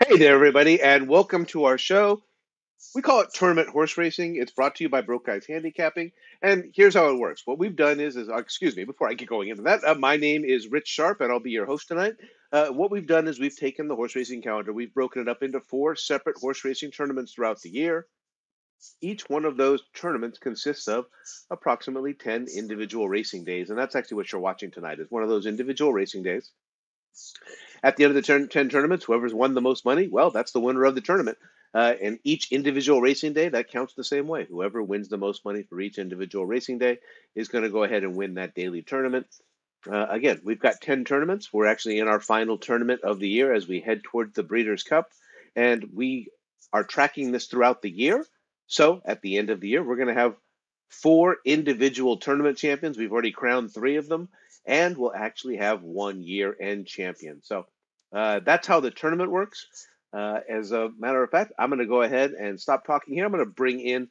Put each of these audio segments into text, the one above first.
Hey there, everybody, and welcome to our show. We call it Tournament Horse Racing. It's brought to you by Broke Guys Handicapping. And here's how it works. What we've done is excuse me, before I get going into that, my name is Rich Sharp, and I'll be your host tonight. What we've done is we've taken the horse racing calendar, we've broken it up into four separate horse racing tournaments throughout the year. Each one of those tournaments consists of approximately 10 individual racing days, and that's actually what you're watching tonight is one of those individual racing days. At the end of the 10 tournaments, whoever's won the most money, well, that's the winner of the tournament. And each individual racing day, that counts the same way. Whoever wins the most money for each individual racing day is going to go ahead and win that daily tournament. Again, we've got 10 tournaments. We're actually in our final tournament of the year as we head towards the Breeders' Cup. And we are tracking this throughout the year. So at the end of the year, we're going to have four individual tournament champions. We've already crowned three of them, and we'll actually have one year-end champion. So that's how the tournament works. As a matter of fact, I'm going to go ahead and stop talking here. I'm going to bring in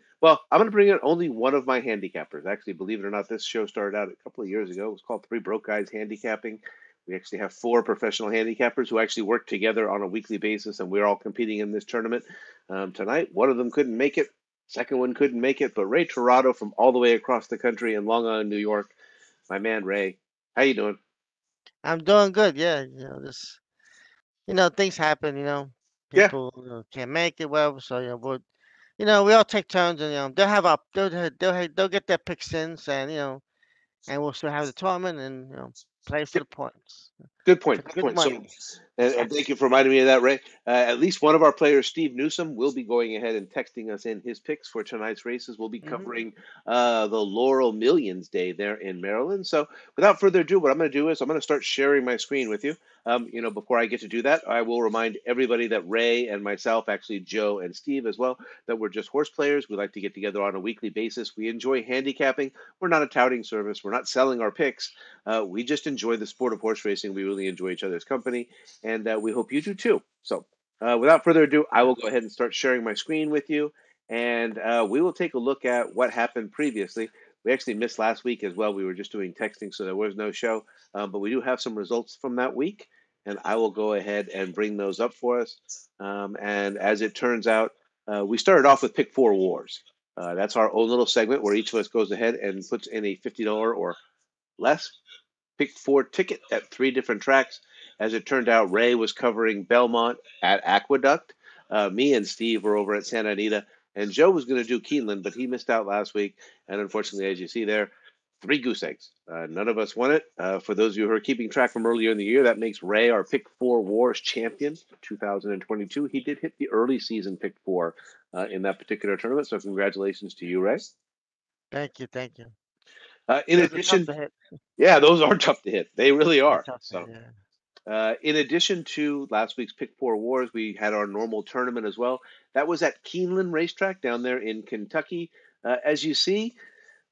only one of my handicappers. Actually, believe it or not, this show started out a couple of years ago. It was called Three Broke Guys Handicapping. We actually have four professional handicappers who actually work together on a weekly basis, and we're all competing in this tournament. Tonight, one of them couldn't make it. Second one couldn't make it, but Ray Torado from all the way across the country in Long Island, New York. My man, Ray. How you doing? I'm doing good. Yeah, this, things happen. Yeah, People can't make it well, so we all take turns, and they'll have up, they'll get their picks in, and and we'll still have the tournament, and play for yep. the points, Good for point. the Good good point. So, money. and thank you for reminding me of that, Ray. At least one of our players, Steve Newsom, will be going ahead and texting us in his picks for tonight's races. We'll be Hmm. covering the Laurel Millions Day there in Maryland. So, without further ado, what I'm going to do is I'm going to start sharing my screen with you. Before I get to do that, I will remind everybody that Ray and myself, actually Joe and Steve as well, that we're just horse players. We like to get together on a weekly basis. We enjoy handicapping. We're not a touting service. We're not selling our picks. We just enjoy the sport of horse racing. We really enjoy each other's company, and we hope you do too. So, without further ado, I will go ahead and start sharing my screen with you, and we will take a look at what happened previously. We actually missed last week as well. We were just doing texting, so there was no show, but we do have some results from that week, and I will go ahead and bring those up for us. And as it turns out, we started off with Pick Four Wars. That's our own little segment where each of us goes ahead and puts in a $50 or less pick four ticket at three different tracks. As it turned out, Ray was covering Belmont at Aqueduct. Me and Steve were over at Santa Anita, and Joe was going to do Keeneland, but he missed out last week. And unfortunately, as you see there, three goose eggs. None of us won it. For those of you who are keeping track from earlier in the year, that makes Ray our Pick Four Wars champion for 2022. He did hit the early season Pick Four in that particular tournament, so congratulations to you, Ray. Thank you. In Those are tough addition, to hit. yeah, those are tough to hit. They really They're are. tough to hit. So. Yeah. In addition to last week's Pick Four Wars, we had our normal tournament as well. That was at Keeneland Racetrack down there in Kentucky. As you see,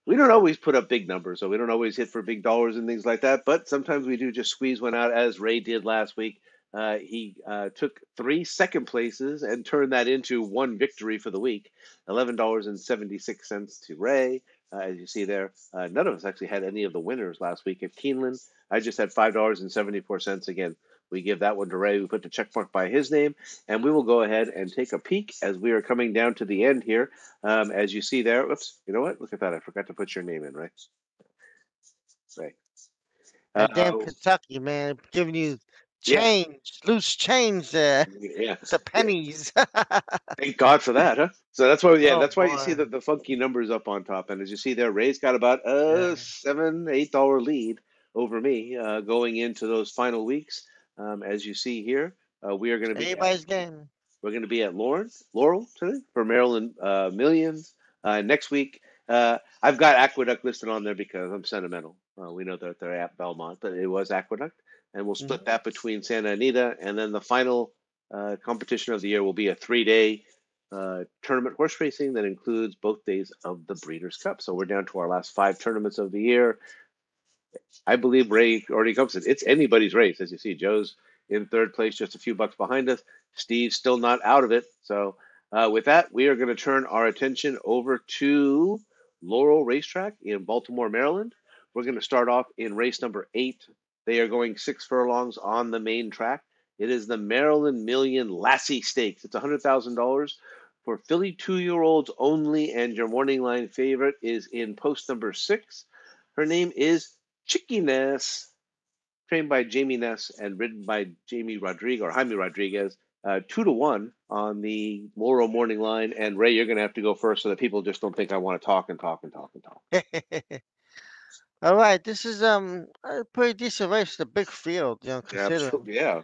we don't always put up big numbers, so we don't always hit for big dollars and things like that. But sometimes we do just squeeze one out, as Ray did last week. He took three second places and turned that into one victory for the week. $11.76 to Ray. As you see there, none of us actually had any of the winners last week at Keeneland. I just had $5.74 again. We give that one to Ray. We put the check mark by his name, and we will go ahead and take a peek as we are coming down to the end here. As you see there, oops, you know what? Look at that. I forgot to put your name in, right? Right. That damn Uh, Kentucky man giving you yeah, loose change there yeah, with the yeah. pennies. Thank God for that, huh? So that's why, yeah, Oh that's why you see boy. the funky numbers up on top. And as you see there, Ray's got about a Yeah. $7, $8 lead over me going into those final weeks. As you see here, we are going to be at Everybody's game. Laurel today for Maryland Millions. Next week, I've got Aqueduct listed on there because I'm sentimental. We know that they're at Belmont, but it was Aqueduct, and we'll split Hmm. that between Santa Anita, and then the final competition of the year will be a 3 day tournament horse racing that includes both days of the Breeders' Cup. So we're down to our last five tournaments of the year. I believe Ray already comes in. It's anybody's race, as you see. Joe's in third place, just a few bucks behind us. Steve's still not out of it. So, with that, we are going to turn our attention over to Laurel Racetrack in Baltimore, Maryland. We're going to start off in race number 8. They are going 6 furlongs on the main track. It is the Maryland Million Lassie Stakes. It's $100,000 for filly 2-year-olds only, and your morning line favorite is in post number 6. Her name is Chickiness, trained by Jamie Ness and ridden by Jamie Rodriguez or Jaime Rodriguez. 2-1 on the Laurel morning line. And Ray, you're going to have to go first so that people just don't think I want to talk and talk and talk and talk. All right, this is a pretty decent race. The big field, considering Absolutely, yeah.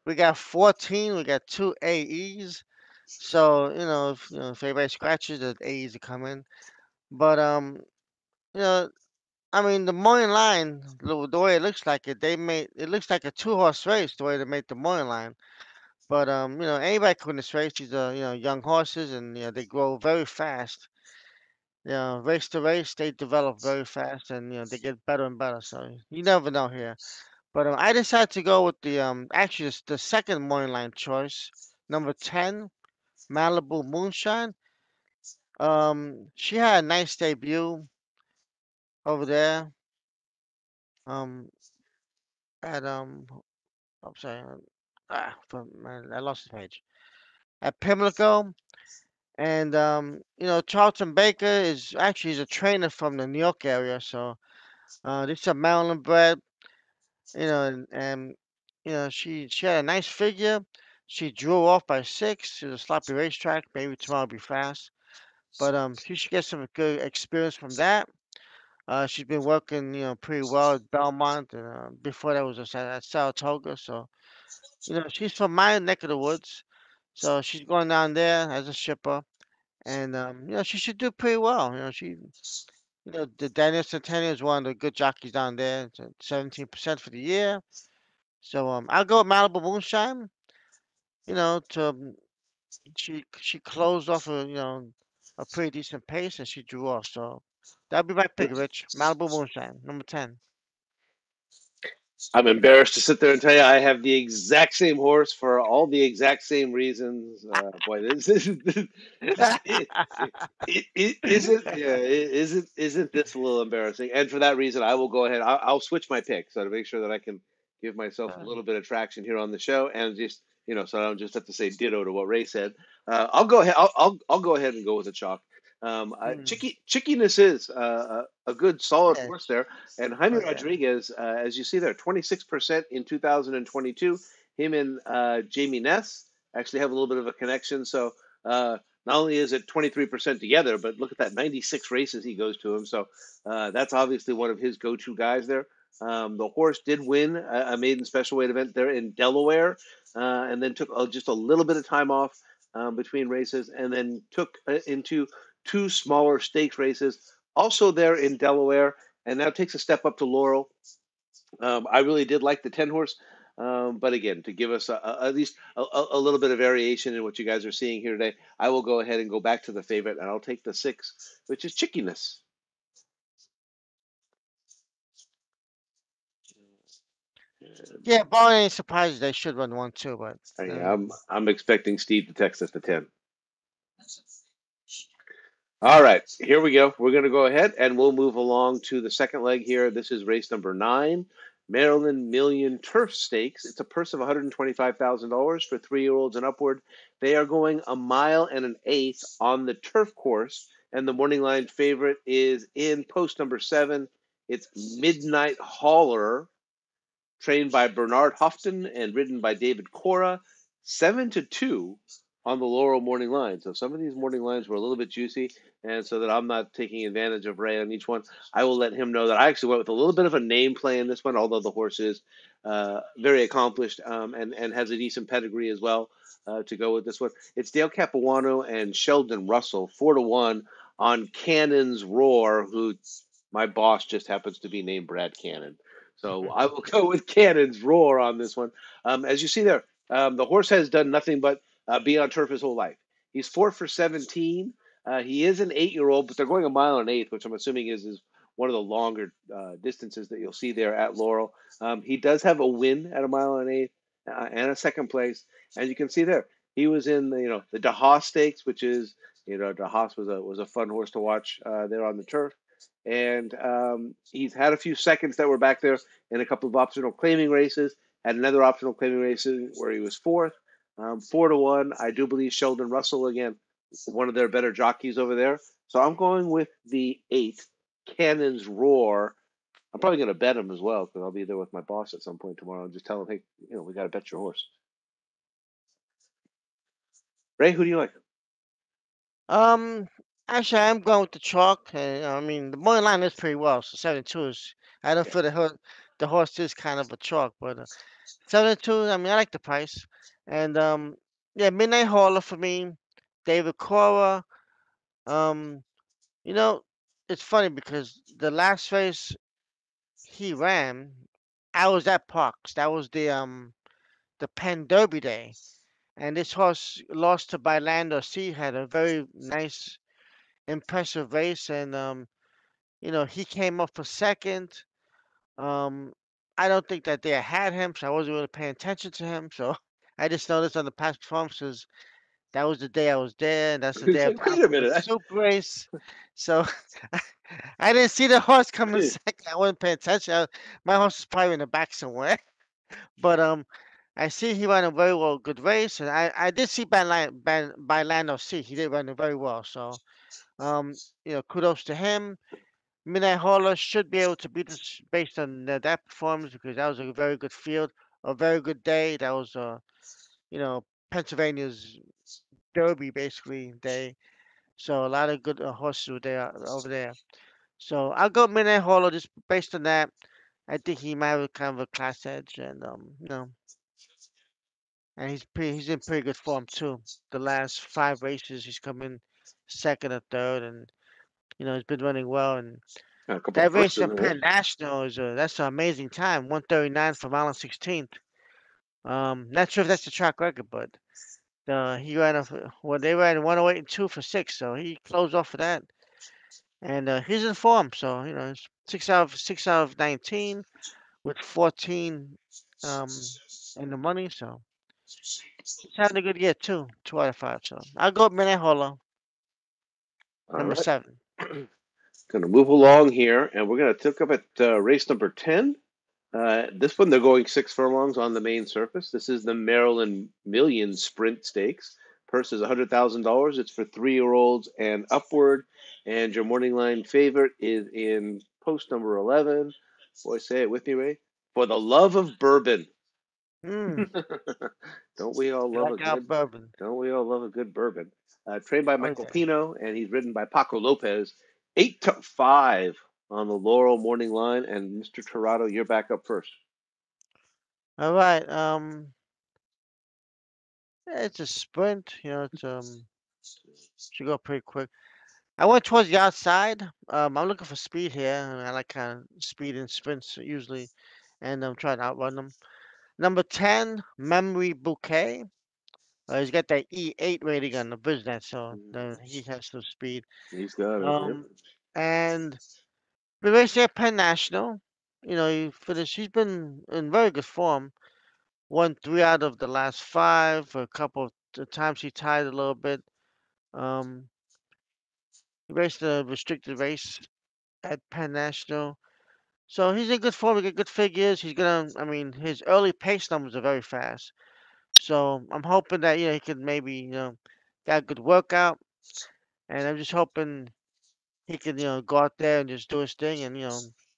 we got 14, we got two AEs. So if everybody scratches, the AEs are coming. But you know, I mean, the morning line, the way it looks like it looks like a two-horse race the way they made the morning line. But anybody can win this race. These are young horses, and they grow very fast. Race to race, they develop very fast, and they get better and better. So you never know here. But I decided to go with the actually it's the second morning line choice, number 10, Malibu Moonshine. She had a nice debut over there. Um, at I'm sorry, man, I lost the page. At Pimlico, and Charlton Baker is actually he's a trainer from the New York area, so this is a Maryland bred. And she had a nice figure. She drew off by 6. It was a sloppy racetrack. Maybe tomorrow will be fast, but she should get some good experience from that. She's been working, pretty well at Belmont, and before that was just at Saratoga. So, she's from my neck of the woods. So she's going down there as a shipper, and she should do pretty well. The Daniel Centennial is one of the good jockeys down there. It's at 17% for the year. So I'll go with Malibu Moonshine. To she closed off a pretty decent pace and she drew off. So that'd be my pick, Rich. Malibu Moonshine, number 10. I'm embarrassed to sit there and tell you I have the exact same horse for all the exact same reasons. Boy, this it, isn't yeah, isn't this a little embarrassing? And for that reason, I will go ahead. I'll switch my pick so to make sure that I can give myself a little bit of traction here on the show, and just so I don't just have to say ditto to what Ray said. I'll go ahead. I'll go ahead and go with a chalk. Hmm. Chickiness is a good solid Yeah. horse there. And Jaime Oh yeah. Rodriguez, as you see there, 26% in 2022. Him and Jamie Ness actually have a little bit of a connection. So not only is it 23% together, but look at that 96 races he goes to him. So that's obviously one of his go-to guys there. The horse did win a maiden special weight event there in Delaware, and then took just a little bit of time off between races, and then took into two smaller stakes races, also there in Delaware, and now takes a step up to Laurel. I really did like the 10 horse, but again, to give us at least a little bit of variation in what you guys are seeing here today, I will go ahead and go back to the favorite, and I'll take the 6, which is Chickiness. Yeah, barring any surprises, they should run one too. But Yeah, I'm expecting Steve to text us the 10. All right, here we go. We're going to go ahead and we'll move along to the second leg here. This is race number 9, Maryland Million Turf Stakes. It's a purse of $125,000 for 3-year-olds and upward. They are going a mile and an eighth on the turf course, and the morning line favorite is in post number 7. It's Midnight Hauler, trained by Bernard Houghton and ridden by David Cora. 7-2 on the Laurel morning line. So some of these morning lines were a little bit juicy, and so that I'm not taking advantage of Ray on each one, I will let him know that I actually went with a little bit of a name play in this one, although the horse is very accomplished, and has a decent pedigree as well to go with this one. It's Dale Capuano and Sheldon Russell, 4-1 on Cannon's Roar, who my boss just happens to be named Brad Cannon. So I will go with Cannon's Roar on this one. As you see there, the horse has done nothing but be on turf his whole life. He's 4 for 17. He is an 8-year-old, but they're going a mile and an eighth, which I'm assuming is one of the longer distances that you'll see there at Laurel. He does have a win at a mile and an eighth and a second place, and you can see there he was in the DeHaas Stakes, which is DeHaas was a fun horse to watch there on the turf, and he's had a few seconds that were back there in a couple of optional claiming races. Had another optional claiming race where he was fourth. 4-1. I do believe Sheldon Russell again, one of their better jockeys over there. So I'm going with the 8, Cannon's Roar. I'm probably going to bet him as well because I'll be there with my boss at some point tomorrow and just tell him, hey, we got to bet your horse. Ray, who do you like? Um, Actually, I'm going with the chalk. I mean, the money line is pretty well, so 72 is. I don't Yeah. feel the horse is kind of a chalk, but 72. I mean, I like the price, and yeah, Midnight Hauler for me. David Cora. Um, you know, it's funny because the last race he ran, I was at Parks. That was the Penn Derby day, and this horse lost to Bailando C. Had a very nice, impressive race, and he came up for second. Um, I don't think that they had him, so I wasn't really paying attention to him. So I just noticed on the past performances that was the day I was there, and that's the It's day of like, the wait a Alphabet minute. Soup race. So I didn't see the horse coming second. I wasn't paying attention. My horse is probably in the back somewhere. But I see he ran a very well, good race, and I did see Bailando C. He did run it very well. So kudos to him. Midnight Hauler should be able to beat this based on that performance because that was a very good field, a very good day. That was you know, Pennsylvania's Derby basically day. So a lot of good horses were there over there. So I'll go Midnight Hauler just based on that. I think he might have a kind of a class edge, and and he's in pretty good form too. The last 5 races he's come in second or third, and he's been running well. And A couple of that firsts race in in there. Penn National is that's an amazing time, 1:39 for mile and 16th. Not sure if that's the track record, but he ran they ran 108 and 2 for 6, so he closed off of that, and he's in form. So it's 6 out of 19 with 14 um in the money, so he's having a good year too. 2 out of 5, so I'll go with Minnehola, All number right. 7. Going to move along here, and we're going to take up at race number 10. This one, they're going 6 furlongs on the main surface. This is the Maryland Million Sprint Stakes. Purse is $100,000. It's for 3-year-olds and upward. And your morning line favorite is in post number 11. Boy, say it with me, Ray. For the love of bourbon. Mm, Don't we all I love a like our good? bourbon. Don't we all love a good bourbon? Trained by Oh Michael yeah. Pino, and he's ridden by Paco Lopez. 8-5 on the Laurel morning line, and Mr. Torado, you're back up first. All right. Yeah, it's a sprint. It's should go pretty quick. I went towards the outside. I'm looking for speed here. I like kind of speed in sprints usually, and I'm trying to outrun them. Number 10, Memory Bouquet. He's got that E8 rating on the business, so he has some speed. He's got it. Yep. Um, and we raced at Penn National. He finished. He's been in very good form. Won 3 out of the last 5. A couple of times he tied a little bit. Um, he raced a restricted race at Penn National. So he's in good form. He got good figures. He's gonna. I mean, his early pace numbers are very fast. So I'm hoping that he could maybe get a good workout, and I'm just hoping he can go out there and just do his thing and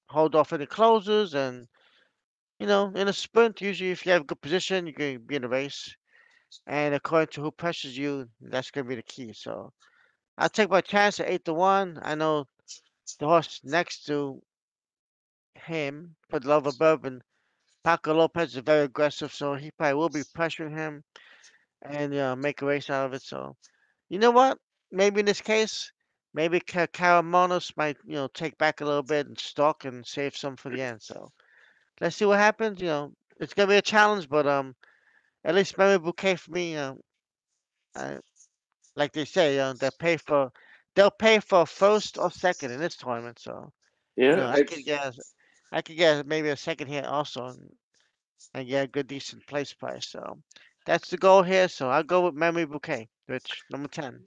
hold off any closers and in a sprint usually if you have a good position you can be in the race, and according to who pressures you that's gonna be the key. So I'll take my chance at 8-1. I know the horse next to him, for the love of bourbon, Paco Lopez is very aggressive, so he probably will be pressuring him and make a race out of it. So, you know what? Maybe in this case, maybe Caramonos might take back a little bit and stalk and save some for the end. So let's see what happens. It's gonna be a challenge, but at least Mary Bouquet for me. I, like they say, they'll pay for first or second in this tournament. So Yeah. I could get maybe a second here also, and get a good decent place price. So that's the goal here. So I'll go with Memory Bouquet, which number 10.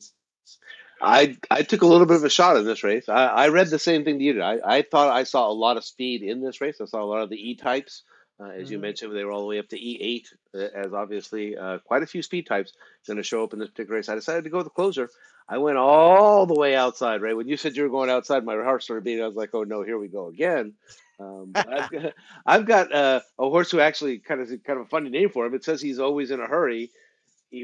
I took a little bit of a shot in this race. I read the same thing you did. I thought I saw a lot of speed in this race. I saw a lot of the E types. As you Hmm. mentioned, they were all the way up to E8, as obviously quite a few speed types going to show up in this particular race. I decided to go with the closer. I went all the way outside, right? When you said you were going outside, my heart started beating. I was like, oh no, here we go again. But I've got a horse who actually kind of a funny name for him. It says he's always in a hurry,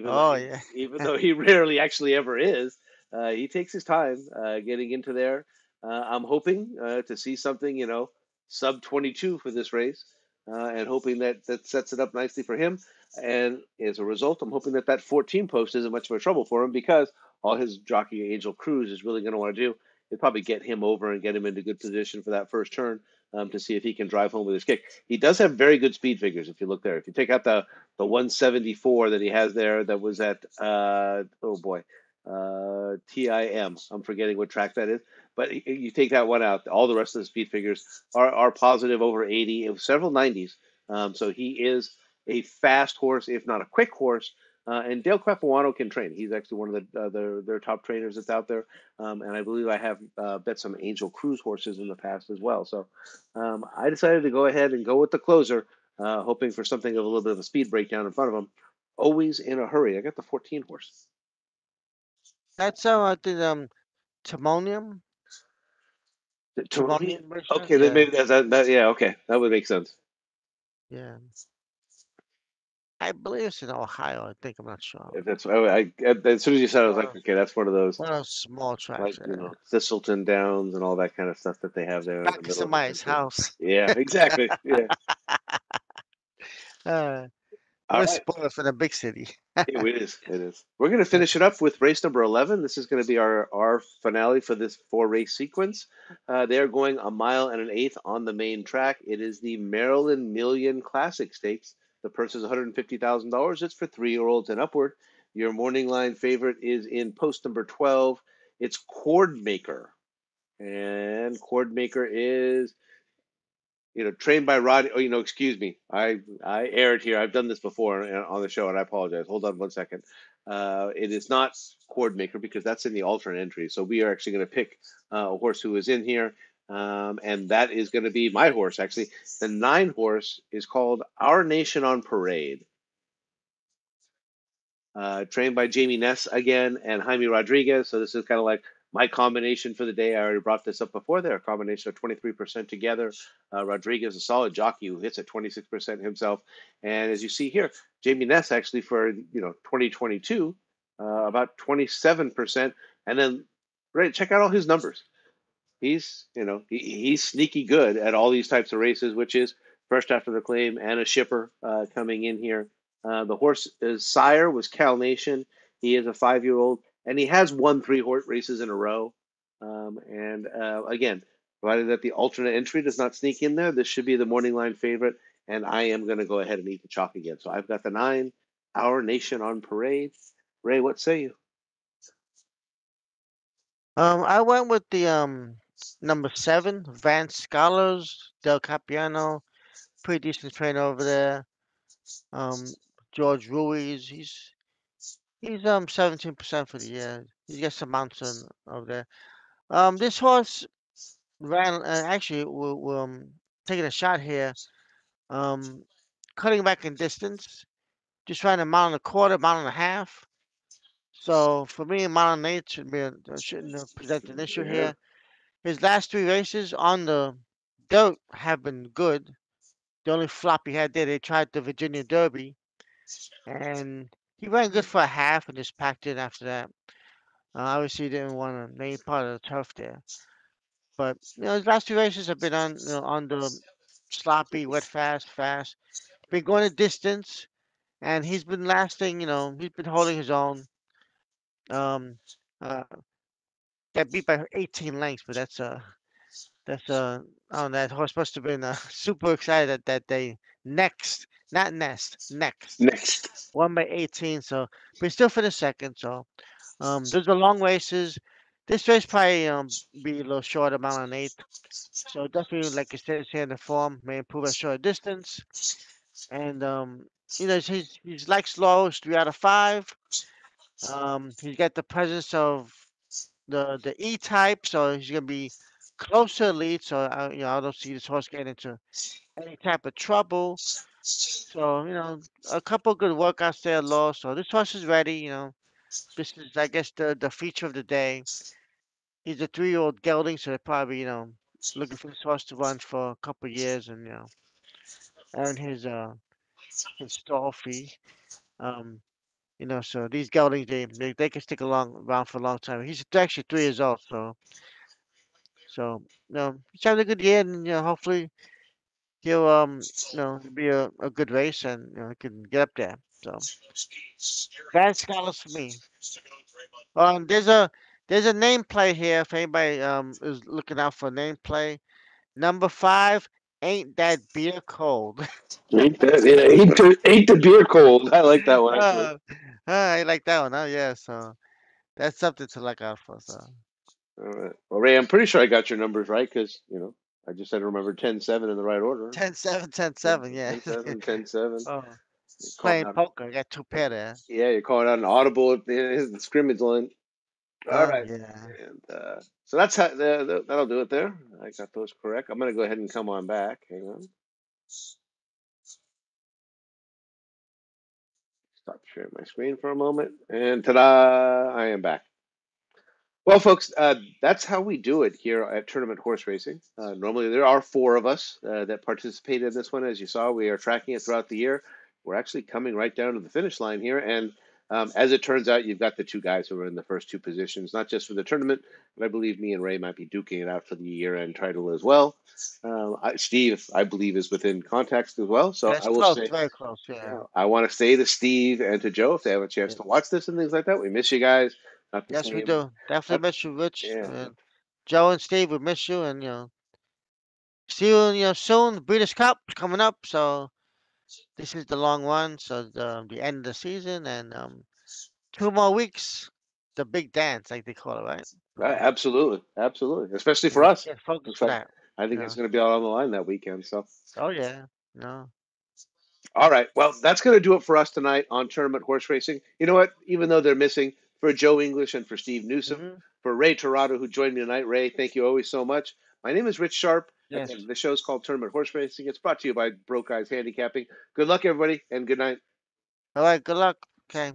Oh yeah. even though he rarely actually ever is. He takes his time getting into there. I'm hoping to see something, sub 22 for this race, and hoping that that sets it up nicely for him. And as a result, I'm hoping that that 14 post isn't much of a trouble for him because all his jockey Angel Cruz is really going to want to do is probably get him over and get him into good position for that first turn. To see if he can drive home with his kick. He does have very good speed figures if you look there. If you take out the 174 that he has there that was at oh boy TIM. I'm forgetting what track that is, but you take that one out. All the rest of the speed figures are positive over 80, several 90s. So he is a fast horse, if not a quick horse. And Dale Capuano can train. He's actually one of their top trainers that's out there. And I believe I have bet some Angel Cruz horses in the past as well. So I decided to go ahead and go with the closer, hoping for something of a little bit of a speed breakdown in front of him. Always in a hurry. I got the 14 horse. That's I did Timonium. Timonium? Timonium racetrack. Okay, then Yeah. maybe yeah, okay. That would make sense. Yeah. I believe it's in Ohio. I think I'm not sure. If that's, as soon as you said it, I was like, okay, that's one of those, One of those small like, tracks there. Thistleton Downs and all that kind of stuff that they have there in the Back of middle of the somebody's country. house. Yeah, exactly. Yeah. Uh, All we're right. spoiled for the big city. It is. It is. We're going to finish it up with race number 11. This is going to be our finale for this four race sequence. They are going a mile and an eighth on the main track. It is the Maryland Million Classic Stakes. The purse is $150,000. It's for 3-year-olds and upward. Your morning line favorite is in post number 12. It's Cord Maker. And Cord Maker is trained by Rod. Oh, excuse me. I aired here. I've done this before on the show, and I apologize. Hold on one second. It is not Cord Maker because that's in the alternate entry. So we are actually going to pick a horse who is in here, and that is going to be my horse. Actually, the 9 horse is called Our Nation on Parade. Trained by Jamie Ness again and Jaime Rodriguez. So this is kind of like my combination for the day. I already brought this up before. They're a combination of 23% together. Rodriguez, a solid jockey who hits at 26% himself. And as you see here, Jamie Ness actually for 2022, about 27%. And then right, check out all his numbers. He's sneaky good at all these types of races, which is first after the claim and a shipper coming in here. The horse's sire was Cal Nation. He is a 5-year-old, and he has won 3 races in a row. And again, provided that the alternate entry does not sneak in there, this should be the morning line favorite. And I am going to go ahead and eat the chalk again. So I've got the 9, Our Nation on Parade. Ray, what say you? I went with the number 7, Vance Scholars, Del Capiano, pretty decent trainer over there. Um, George Ruiz, he's 17% for the year. He gets some mountain over there. This horse ran actually we're taking a shot here. Um, cutting back in distance, just ran a mile and a quarter, mile and a half. So for me, a mile and eight shouldn't present an issue Yeah. here. His last 3 races on the dirt have been good. The only flop he had there, they tried the Virginia Derby, and he ran good for a half and just packed in after that. Obviously, he didn't want to any part of the turf there. But his last 2 races have been on the sloppy, wet, fast. Been going a distance, and he's been lasting. He's been holding his own. Um, uh, got beat by 18 lengths, but that's oh, that horse must have been super excited that day. Next, not nest, next. Next. Won by 18, so but he still finished second. So those are long races. This race probably be a little short, amount on eighth. So definitely, like it says here in the form, may improve at short distance. And he's like slow, 3 out of 5. He's got the presence of the E type, so he's gonna be close to the lead, so I don't see this horse getting into any type of trouble. So a couple good workouts there, low. So this horse is ready. This is, I guess, the feature of the day. He's a 3-year-old gelding, so they're probably looking for this horse to run for a couple years and earn his stall fee. Um, so these geldings they can stick around for a long time. He's actually 3 years old, so he's having a good year, and hopefully he'll it'll be a good race, and he can get up there. So that's Scholars for me. There's a nameplate here if anybody is looking out for a nameplate. Number 5, ain't that beer cold? Ain't that? Yeah, ain't the beer cold? I like that one actually. uh, I like that one. Oh yeah, so that's something to look out for. So All right. Well, Ray, I'm pretty sure I got your numbers right because I just had to remember 10-7 in the right order. 10-7, Yeah, 10-7, yeah. 10-7, 10-7. Oh, You're calling playing out. poker. I got two pair there. Yeah, you're calling out an audible at the scrimmage line. All Oh right. yeah. And so that's how that'll do it there. I got those correct. I'm gonna go ahead and come on back. Hang on. Stop sharing my screen for a moment. And ta-da! I am back. Well, folks, that's how we do it here at Tournament Horse Racing. Normally, there are four of us that participate in this one. As you saw, we are tracking it throughout the year. We're actually coming right down to the finish line here. And as it turns out, you've got the two guys who are in the first two positions, not just for the tournament, but I believe me and Ray might be duking it out for the year-end title as well. Steve, I believe, is within context as well. So That's I will close, say, very close. Yeah. yeah, I want to say to Steve and to Joe, if they have a chance Yeah. to watch this and things like that, we miss you guys. Not the Yes, we same. do. Definitely Not, miss you, Rich. yeah, And Joe and Steve, we miss you, and see you, soon. The Breeders' Cup is coming up, so this is the long one. So the end of the season, and 2 more weeks, the big dance, like they call it, right? So absolutely, absolutely, especially for yeah, us. get focused Looks for like that. I think it's Yeah. going to be all on the line that weekend. So, Oh yeah. No. all right, well, that's going to do it for us tonight on Tournament Horse Racing. You know what? Even though they're missing, for Joe English and for Steve Newsom, Mhm. for Ray Torado, who joined me tonight, Ray, thank you always so much. My name is Rich Sharp. Yes. Again, the show's called Tournament Horse Racing. It's brought to you by Broke Guys Handicapping. Good luck, everybody, and good night. All right. Good luck. Okay.